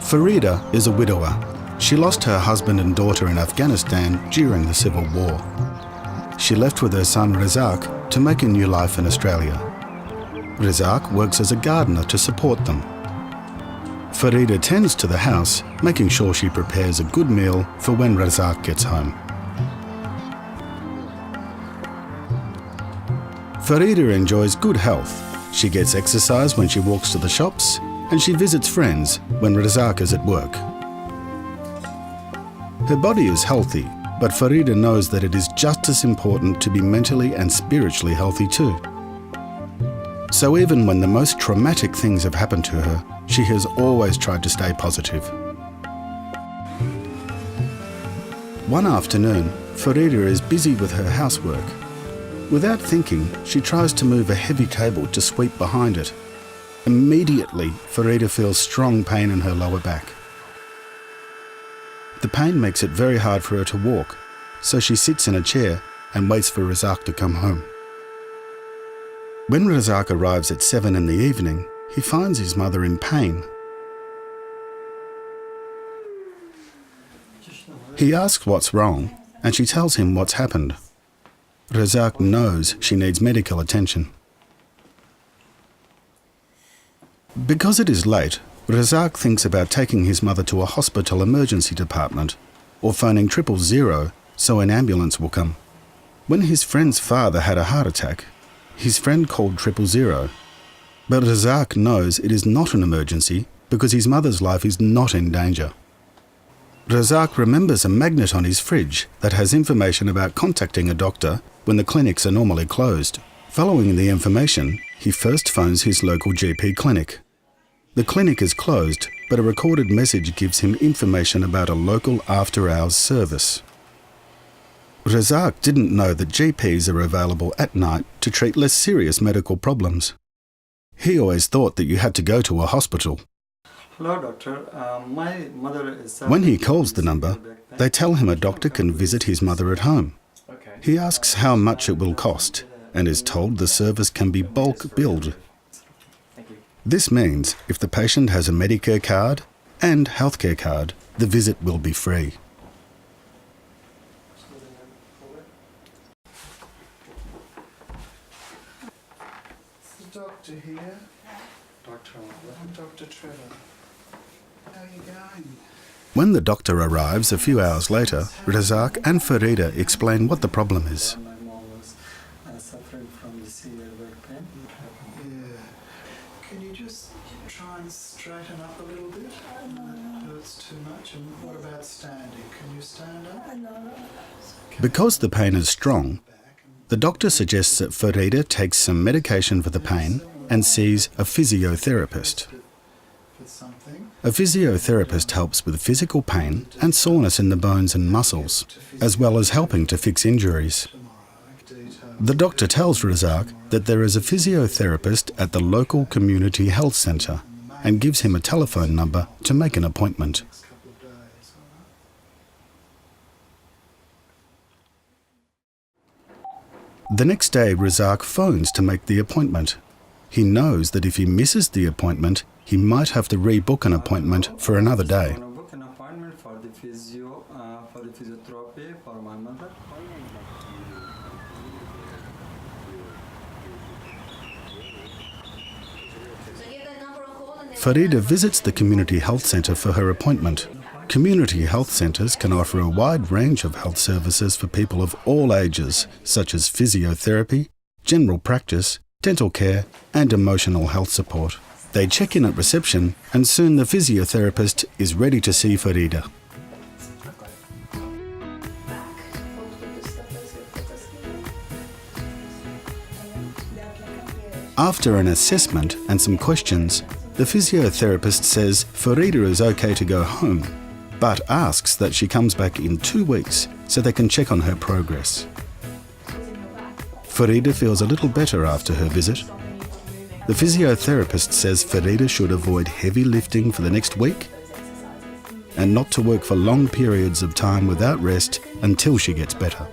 Farida is a widower. She lost her husband and daughter in Afghanistan during the Civil War. She left with her son Rezaaq to make a new life in Australia. Rezaaq works as a gardener to support them. Farida tends to the house, making sure she prepares a good meal for when Rezaaq gets home. Farida enjoys good health. She gets exercise when she walks to the shops, and she visits friends when Rezaaq is at work. Her body is healthy, but Farida knows that it is just as important to be mentally and spiritually healthy too. So even when the most traumatic things have happened to her, she has always tried to stay positive. One afternoon, Farida is busy with her housework. Without thinking, she tries to move a heavy table to sweep behind it. Immediately, Farida feels strong pain in her lower back. The pain makes it very hard for her to walk, so she sits in a chair and waits for Rezaaq to come home. When Rezaaq arrives at 7 in the evening, he finds his mother in pain. He asks what's wrong, and she tells him what's happened. Rezaaq knows she needs medical attention. Because it is late, Rezaaq thinks about taking his mother to a hospital emergency department or phoning 000 so an ambulance will come. When his friend's father had a heart attack, his friend called 000, but Rezaaq knows it is not an emergency because his mother's life is not in danger. Rezaaq remembers a magnet on his fridge that has information about contacting a doctor when the clinics are normally closed. Following the information, he first phones his local GP clinic. The clinic is closed, but a recorded message gives him information about a local after-hours service. Rezaaq didn't know that GPs are available at night to treat less serious medical problems. He always thought that you had to go to a hospital. Hello, doctor. My mother is... When he calls the number, they tell him a doctor can visit his mother at home. He asks how much it will cost and is told the service can be bulk billed. This means if the patient has a Medicare card and healthcare card, the visit will be free. Is the doctor here? Dr. Trevor. How are you going? When the doctor arrives a few hours later, Rezaaq and Farida explain what the problem is. My mom was suffering from the severe back pain. Yeah. Can you just try and straighten up a little bit? It hurts too much. And what about standing? Can you stand up? Because the pain is strong, the doctor suggests that Farida takes some medication for the pain and sees a physiotherapist. A physiotherapist helps with physical pain and soreness in the bones and muscles, as well as helping to fix injuries. The doctor tells Rezaaq that there is a physiotherapist at the local community health centre and gives him a telephone number to make an appointment. The next day, Rezaaq phones to make the appointment. He knows that if he misses the appointment, he might have to rebook an appointment for another day. Book an appointment for the physiotherapy for my mother. Farida visits the community health centre for her appointment. Community health centres can offer a wide range of health services for people of all ages, such as physiotherapy, general practice, dental care and emotional health support. They check in at reception and soon the physiotherapist is ready to see Farida. After an assessment and some questions, the physiotherapist says Farida is okay to go home, but asks that she comes back in 2 weeks so they can check on her progress. Farida feels a little better after her visit. The physiotherapist says Farida should avoid heavy lifting for the next week and not to work for long periods of time without rest until she gets better.